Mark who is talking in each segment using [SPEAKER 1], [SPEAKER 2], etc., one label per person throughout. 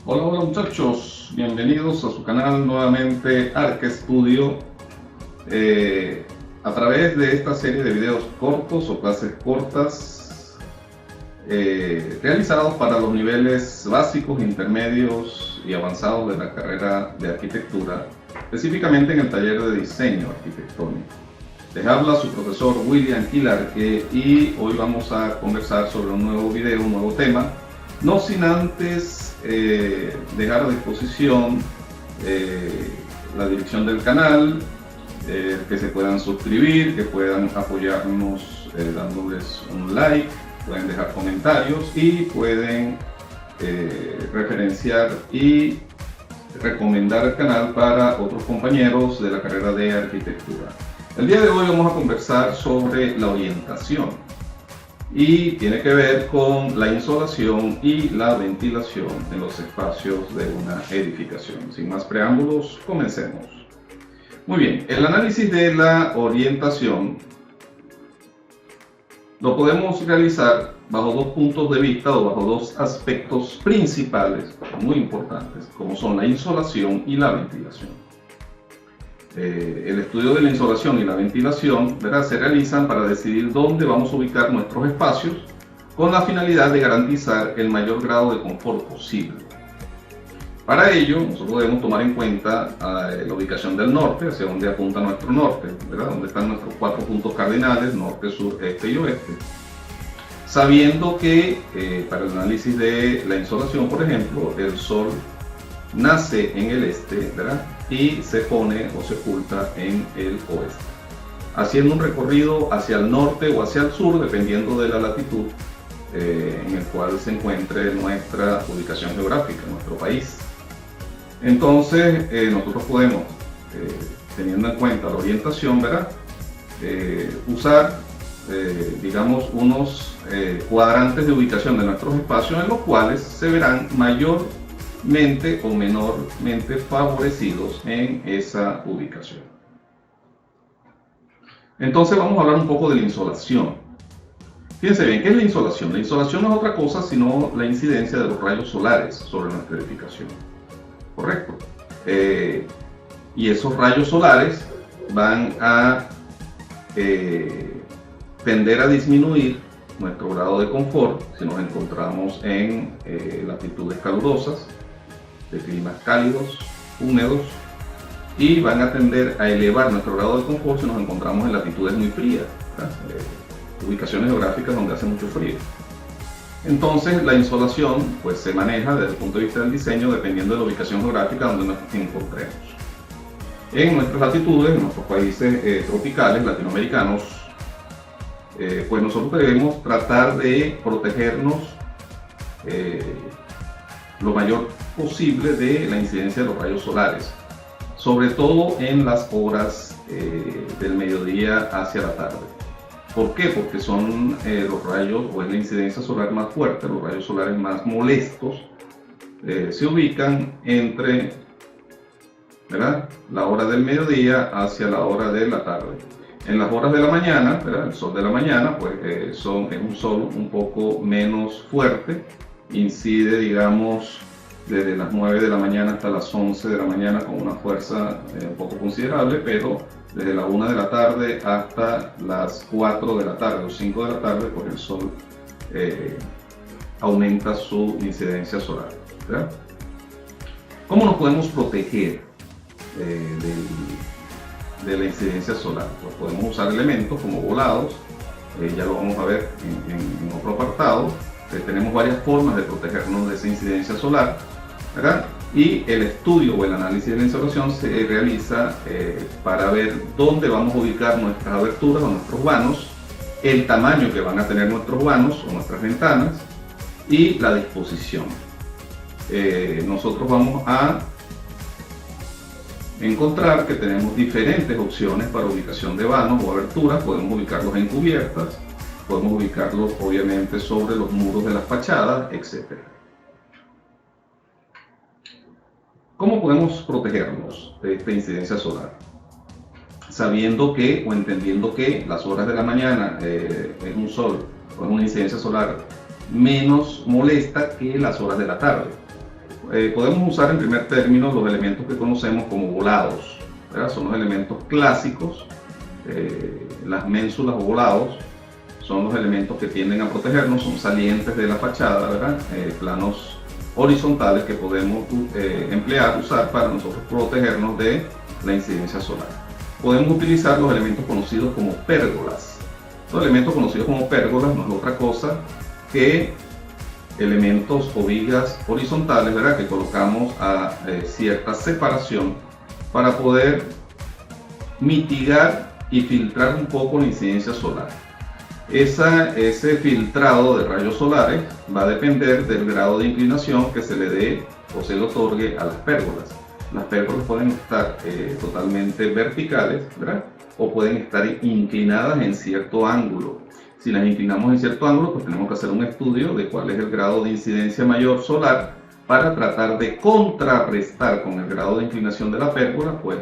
[SPEAKER 1] Hola, hola muchachos, bienvenidos a su canal nuevamente ArcStudio. A través de esta serie de videos cortos o clases cortas realizados para los niveles básicos, intermedios y avanzados de la carrera de arquitectura, específicamente en el taller de diseño arquitectónico. Les habla su profesor William Quilarque y hoy vamos a conversar sobre un nuevo video, un nuevo tema, no sin antes dejar a disposición la dirección del canal, que se puedan suscribir, que puedan apoyarnos dándoles un like, pueden dejar comentarios y pueden referenciar y recomendar el canal para otros compañeros de la carrera de arquitectura. El día de hoy vamos a conversar sobre la orientación y tiene que ver con la insolación y la ventilación en los espacios de una edificación. Sin más preámbulos, comencemos. Muy bien, el análisis de la orientación lo podemos realizar bajo dos puntos de vista o bajo dos aspectos principales muy importantes, como son la insolación y la ventilación. El estudio de la insolación y la ventilación, ¿verdad?, se realizan para decidir dónde vamos a ubicar nuestros espacios con la finalidad de garantizar el mayor grado de confort posible. Para ello, nosotros debemos tomar en cuenta la ubicación del norte, hacia donde apunta nuestro norte, ¿verdad?, donde están nuestros 4 puntos cardinales, norte, sur, este y oeste. Sabiendo que para el análisis de la insolación, por ejemplo, el sol nace en el este, ¿verdad?, y se pone o se oculta en el oeste, haciendo un recorrido hacia el norte o hacia el sur, dependiendo de la latitud en el cual se encuentre nuestra ubicación geográfica, nuestro país. Entonces, nosotros podemos, teniendo en cuenta la orientación, ¿verdad?, usar, digamos, unos cuadrantes de ubicación de nuestros espacios en los cuales se verán mayormente o menormente favorecidos en esa ubicación. Entonces vamos a hablar un poco de la insolación. Fíjense bien, ¿qué es la insolación? La insolación no es otra cosa sino la incidencia de los rayos solares sobre nuestra edificación. ¿Correcto? Y esos rayos solares van a tender a disminuir nuestro grado de confort si nos encontramos en latitudes calurosas, de climas cálidos, húmedos, y van a tender a elevar nuestro grado de confort si nos encontramos en latitudes muy frías, ubicaciones geográficas donde hace mucho frío. Entonces la insolación pues se maneja desde el punto de vista del diseño dependiendo de la ubicación geográfica donde nos encontremos. En nuestras latitudes, en nuestros países tropicales latinoamericanos, pues nosotros debemos tratar de protegernos lo mayor posible de la incidencia de los rayos solares, sobre todo en las horas del mediodía hacia la tarde. ¿Por qué? Porque son los rayos, o es la incidencia solar más fuerte, los rayos solares más molestos, se ubican entre, ¿verdad?, la hora del mediodía hacia la hora de la tarde. En las horas de la mañana, ¿verdad?, el sol de la mañana, pues es un sol un poco menos fuerte, incide, digamos, desde las 9 de la mañana hasta las 11 de la mañana con una fuerza un poco considerable, pero desde la 1 de la tarde hasta las 4 de la tarde o 5 de la tarde, pues el sol aumenta su incidencia solar, ¿verdad? ¿Cómo nos podemos proteger de la incidencia solar? Pues podemos usar elementos como volados, ya lo vamos a ver en otro apartado. Tenemos varias formas de protegernos de esa incidencia solar, ¿verdad? Y el estudio o el análisis de la insolación se realiza para ver dónde vamos a ubicar nuestras aberturas o nuestros vanos, el tamaño que van a tener nuestros vanos o nuestras ventanas y la disposición. Nosotros vamos a encontrar que tenemos diferentes opciones para ubicación de vanos o aberturas. Podemos ubicarlos en cubiertas, podemos ubicarlos obviamente sobre los muros de las fachadas, etc. ¿Cómo podemos protegernos de esta incidencia solar? Sabiendo que o entendiendo que las horas de la mañana es un sol o es una incidencia solar menos molesta que las horas de la tarde. podemos usar en primer término los elementos que conocemos como volados, ¿verdad? Son los elementos clásicos, las ménsulas o volados son los elementos que tienden a protegernos, son salientes de la fachada, ¿verdad? Planos horizontales que podemos usar para nosotros protegernos de la incidencia solar. Podemos utilizar los elementos conocidos como pérgolas. Los elementos conocidos como pérgolas no es otra cosa que elementos o vigas horizontales, ¿verdad? Que colocamos a cierta separación para poder mitigar y filtrar un poco la incidencia solar. Ese filtrado de rayos solares va a depender del grado de inclinación que se le dé o se le otorgue a las pérgolas. Las pérgolas pueden estar totalmente verticales, ¿verdad? O pueden estar inclinadas en cierto ángulo. Si las inclinamos en cierto ángulo, pues tenemos que hacer un estudio de cuál es el grado de incidencia mayor solar para tratar de contrarrestar con el grado de inclinación de la pérgola, pues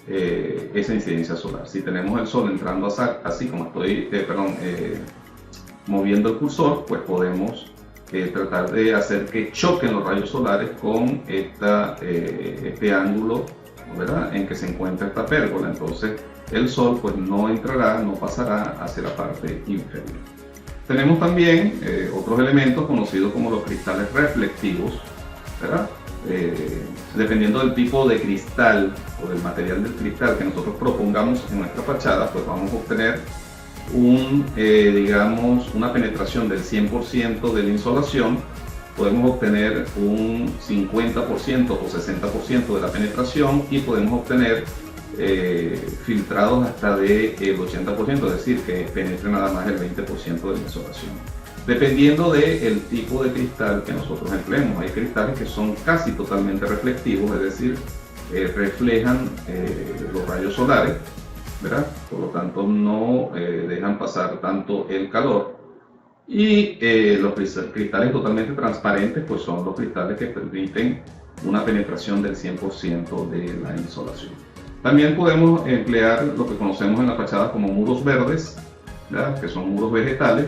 [SPEAKER 1] esa incidencia solar. Si tenemos el sol entrando así como estoy moviendo el cursor, pues podemos tratar de hacer que choquen los rayos solares con este ángulo, ¿verdad?, en que se encuentra esta pérgola. Entonces el sol pues no entrará, no pasará hacia la parte inferior. Tenemos también otros elementos conocidos como los cristales reflectivos, ¿verdad? Dependiendo del tipo de cristal o del material del cristal que nosotros propongamos en nuestra fachada, pues vamos a obtener digamos, una penetración del 100% de la insolación. Podemos obtener un 50% o 60% de la penetración y podemos obtener filtrados hasta del 80%, es decir, que penetre nada más el 20% de la insolación. Dependiendo del tipo de cristal que nosotros empleemos, hay cristales que son casi totalmente reflectivos, es decir, reflejan los rayos solares, ¿verdad? Por lo tanto no dejan pasar tanto el calor. Y los cristales totalmente transparentes pues son los cristales que permiten una penetración del 100% de la insolación. También podemos emplear lo que conocemos en la fachada como muros verdes, ¿verdad?, que son muros vegetales.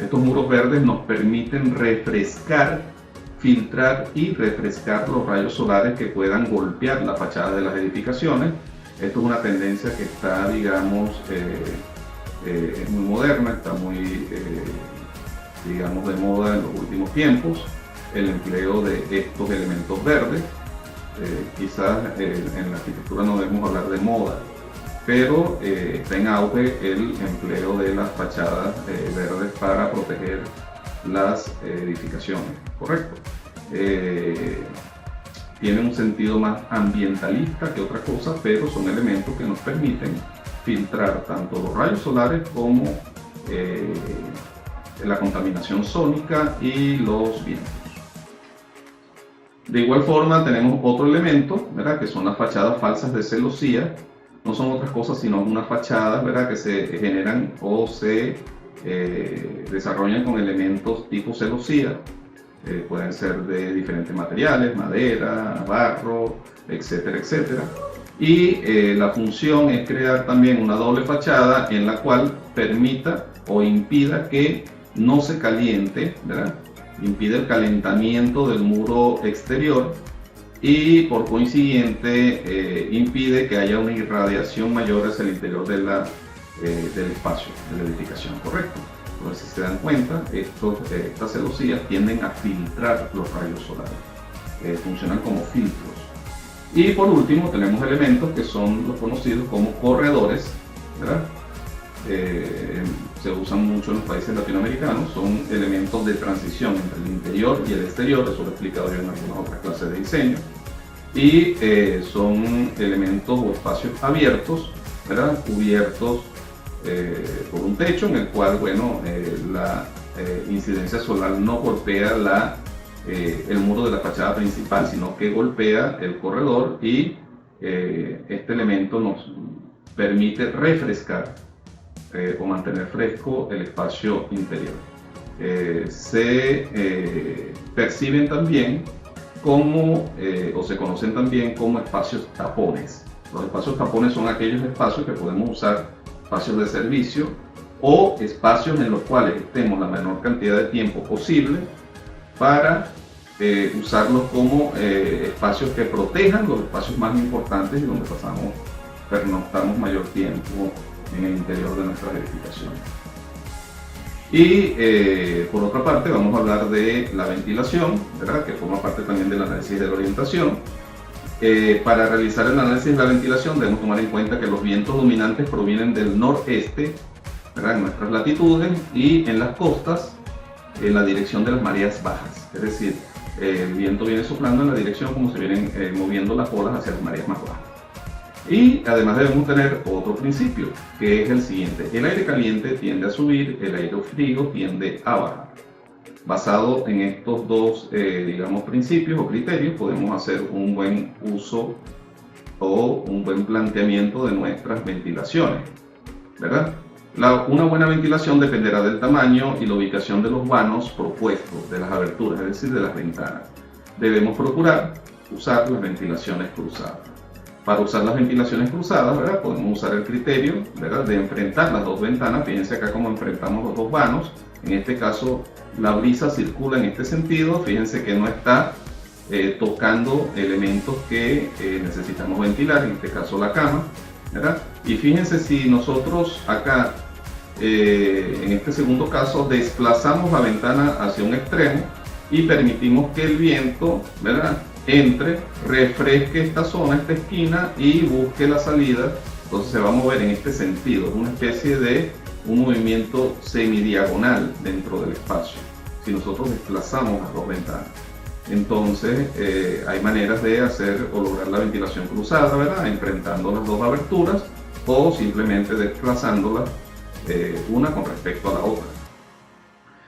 [SPEAKER 1] Estos muros verdes nos permiten refrescar, filtrar y refrescar los rayos solares que puedan golpear la fachada de las edificaciones. Esto es una tendencia que está, digamos, es muy moderna, está muy, digamos, de moda en los últimos tiempos, el empleo de estos elementos verdes. Quizás en la arquitectura no debemos hablar de moda, pero está en auge el empleo de las fachadas verdes para proteger las edificaciones, ¿correcto? Tiene un sentido más ambientalista que otra cosa, pero son elementos que nos permiten filtrar tanto los rayos solares como la contaminación sónica y los vientos. De igual forma tenemos otro elemento, ¿verdad?, que son las fachadas falsas de celosía. No son otras cosas sino unas fachadas, ¿verdad?, que se generan o se desarrollan con elementos tipo celosía. Pueden ser de diferentes materiales, madera, barro, etcétera, etcétera. Y la función es crear también una doble fachada en la cual permita o impida que no se caliente, ¿verdad?, impide el calentamiento del muro exterior y por consiguiente impide que haya una irradiación mayor hacia el interior del espacio, de la edificación, ¿correcto? Entonces, si se dan cuenta, estas celosías tienden a filtrar los rayos solares, funcionan como filtros. Y por último tenemos elementos que son los conocidos como corredores, ¿verdad? Se usan mucho en los países latinoamericanos, son elementos de transición entre el interior y el exterior, eso lo he explicado yo en algunas otras clases de diseño, y son elementos o espacios abiertos, ¿verdad?, cubiertos por un techo en el cual, bueno, la incidencia solar no golpea el muro de la fachada principal, sino que golpea el corredor y este elemento nos permite refrescar o mantener fresco el espacio interior. Se perciben también como, o se conocen también como espacios tapones. Los espacios tapones son aquellos espacios que podemos usar, espacios de servicio o espacios en los cuales estemos la menor cantidad de tiempo posible para usarlos como espacios que protejan los espacios más importantes y donde pernoctamos mayor tiempo en el interior de nuestras edificaciones. Y por otra parte vamos a hablar de la ventilación, ¿verdad?, que forma parte también del análisis de la orientación. Para realizar el análisis de la ventilación debemos tomar en cuenta que los vientos dominantes provienen del noreste, ¿verdad?, en nuestras latitudes, y en las costas en la dirección de las mareas bajas. Es decir, el viento viene soplando en la dirección como se vienen moviendo las olas hacia las mareas más bajas. Y además debemos tener otro principio, que es el siguiente: el aire caliente tiende a subir, el aire frío tiende a bajar. Basado en estos dos, digamos, principios o criterios, podemos hacer un buen uso o un buen planteamiento de nuestras ventilaciones, ¿verdad? Una buena ventilación dependerá del tamaño y la ubicación de los vanos propuestos, de las aberturas, es decir, de las ventanas. Debemos procurar usar las ventilaciones cruzadas. Para usar las ventilaciones cruzadas, ¿verdad?, podemos usar el criterio, ¿verdad?, de enfrentar las dos ventanas. Fíjense acá cómo enfrentamos los dos vanos. En este caso, la brisa circula en este sentido. Fíjense que no está tocando elementos que necesitamos ventilar, en este caso la cama, ¿verdad? Y fíjense, si nosotros acá, en este segundo caso, desplazamos la ventana hacia un extremo y permitimos que el viento, ¿verdad?, entre, refresque esta zona, esta esquina, y busque la salida, entonces se va a mover en este sentido. Es una especie de un movimiento semidiagonal dentro del espacio, si nosotros desplazamos las dos ventanas. Entonces hay maneras de hacer o lograr la ventilación cruzada, ¿verdad?, enfrentando las dos aberturas o simplemente desplazándolas una con respecto a la otra.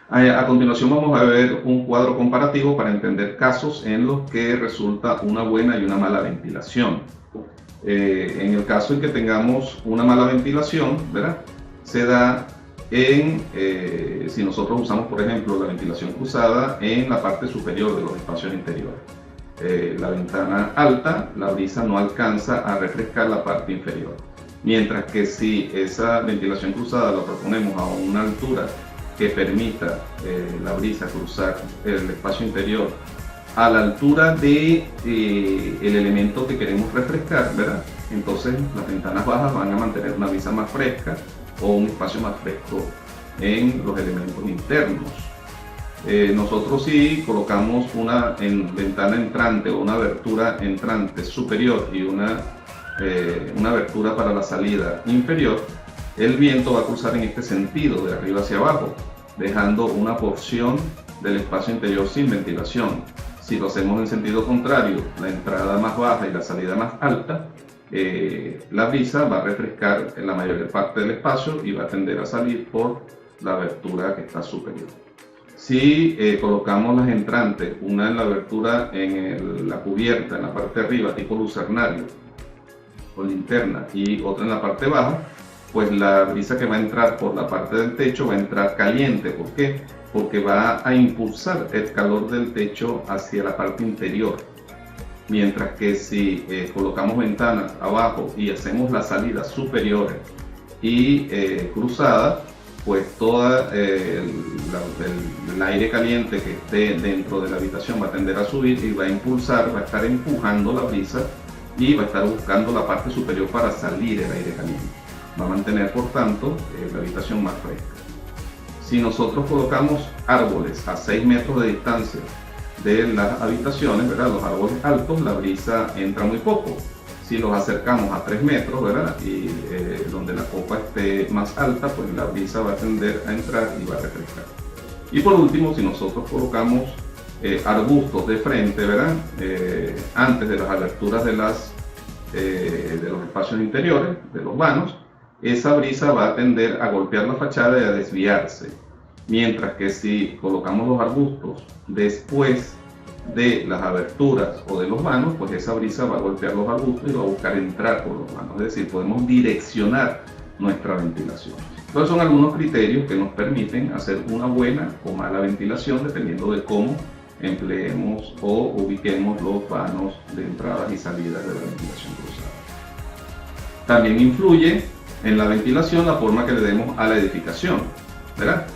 [SPEAKER 1] A continuación vamos a ver un cuadro comparativo para entender casos en los que resulta una buena y una mala ventilación. En el caso en que tengamos una mala ventilación, ¿verdad?, se da si nosotros usamos, por ejemplo, la ventilación cruzada en la parte superior de los espacios interiores. La ventana alta, la brisa no alcanza a refrescar la parte inferior. Mientras que si esa ventilación cruzada la proponemos a una altura que permita la brisa cruzar el espacio interior a la altura de el elemento que queremos refrescar, ¿verdad?, entonces las ventanas bajas van a mantener una brisa más fresca o un espacio más fresco en los elementos internos. Nosotros, si colocamos una ventana entrante o una abertura entrante superior y una abertura para la salida inferior, el viento va a cruzar en este sentido, de arriba hacia abajo, dejando una porción del espacio interior sin ventilación. Si lo hacemos en sentido contrario, la entrada más baja y la salida más alta, la brisa va a refrescar en la mayor parte del espacio y va a tender a salir por la abertura que está superior. Si colocamos las entrantes, una en la abertura en la cubierta, en la parte de arriba, tipo lucernario o linterna, y otra en la parte baja, pues la brisa que va a entrar por la parte del techo va a entrar caliente. ¿Por qué? Porque va a impulsar el calor del techo hacia la parte interior. Mientras que si colocamos ventanas abajo y hacemos las salidas superiores y cruzadas, pues todo el aire caliente que esté dentro de la habitación va a tender a subir y va a impulsar, va a estar empujando la brisa y va a estar buscando la parte superior para salir el aire caliente. Va a mantener, por tanto, la habitación más fresca. Si nosotros colocamos árboles a 6 metros de distancia de las habitaciones, ¿verdad?, los árboles altos, la brisa entra muy poco. Si los acercamos a 3 metros, ¿verdad?, y donde la copa esté más alta, pues la brisa va a tender a entrar y va a refrescar. Y por último, si nosotros colocamos arbustos de frente, ¿verdad?, antes de las aberturas de los espacios interiores, de los vanos, esa brisa va a tender a golpear la fachada y a desviarse. Mientras que si colocamos los arbustos después de las aberturas o de los vanos, pues esa brisa va a golpear los arbustos y va a buscar entrar por los vanos. Es decir, podemos direccionar nuestra ventilación. Entonces son algunos criterios que nos permiten hacer una buena o mala ventilación dependiendo de cómo empleemos o ubiquemos los vanos de entradas y salidas de la ventilación cruzada. También influye en la ventilación la forma que le demos a la edificación, ¿verdad?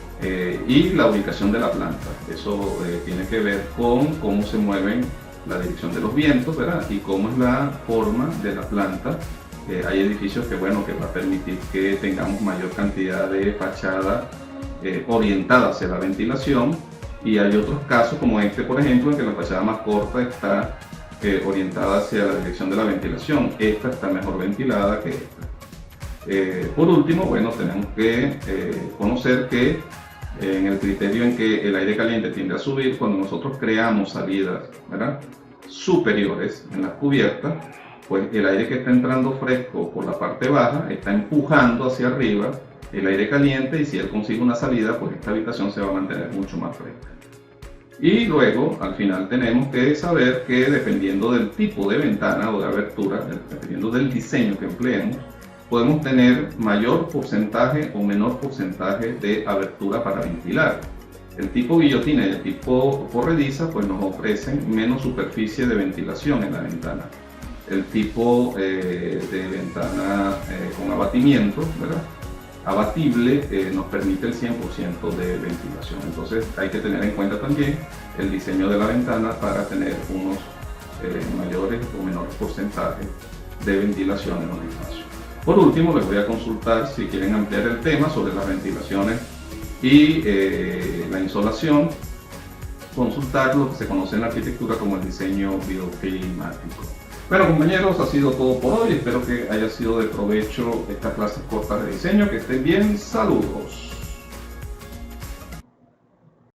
[SPEAKER 1] y la ubicación de la planta. Eso tiene que ver con cómo se mueven la dirección de los vientos, ¿verdad? Y cómo es la forma de la planta. Hay edificios que, bueno, que va a permitir que tengamos mayor cantidad de fachada orientada hacia la ventilación, y hay otros casos como este, por ejemplo, en que la fachada más corta está orientada hacia la dirección de la ventilación. Esta está mejor ventilada que esta. Por último, bueno, tenemos que conocer que en el criterio en que el aire caliente tiende a subir, cuando nosotros creamos salidas, ¿verdad?, superiores en las cubiertas, pues el aire que está entrando fresco por la parte baja está empujando hacia arriba el aire caliente, y si él consigue una salida, pues esta habitación se va a mantener mucho más fresca. Y luego, al final, tenemos que saber que dependiendo del tipo de ventana o de abertura, dependiendo del diseño que empleemos, podemos tener mayor porcentaje o menor porcentaje de abertura para ventilar. El tipo guillotina y el tipo corrediza pues nos ofrecen menos superficie de ventilación en la ventana. El tipo de ventana con abatimiento, ¿verdad?, abatible, nos permite el 100% de ventilación. Entonces hay que tener en cuenta también el diseño de la ventana para tener unos mayores o menores porcentajes de ventilación en un espacio. Por último, les voy a consultar si quieren ampliar el tema sobre las ventilaciones y la insolación, consultar lo que se conoce en la arquitectura como el diseño bioclimático. Bueno, compañeros, ha sido todo por hoy. Espero que haya sido de provecho esta clase corta de diseño. Que estén bien. Saludos.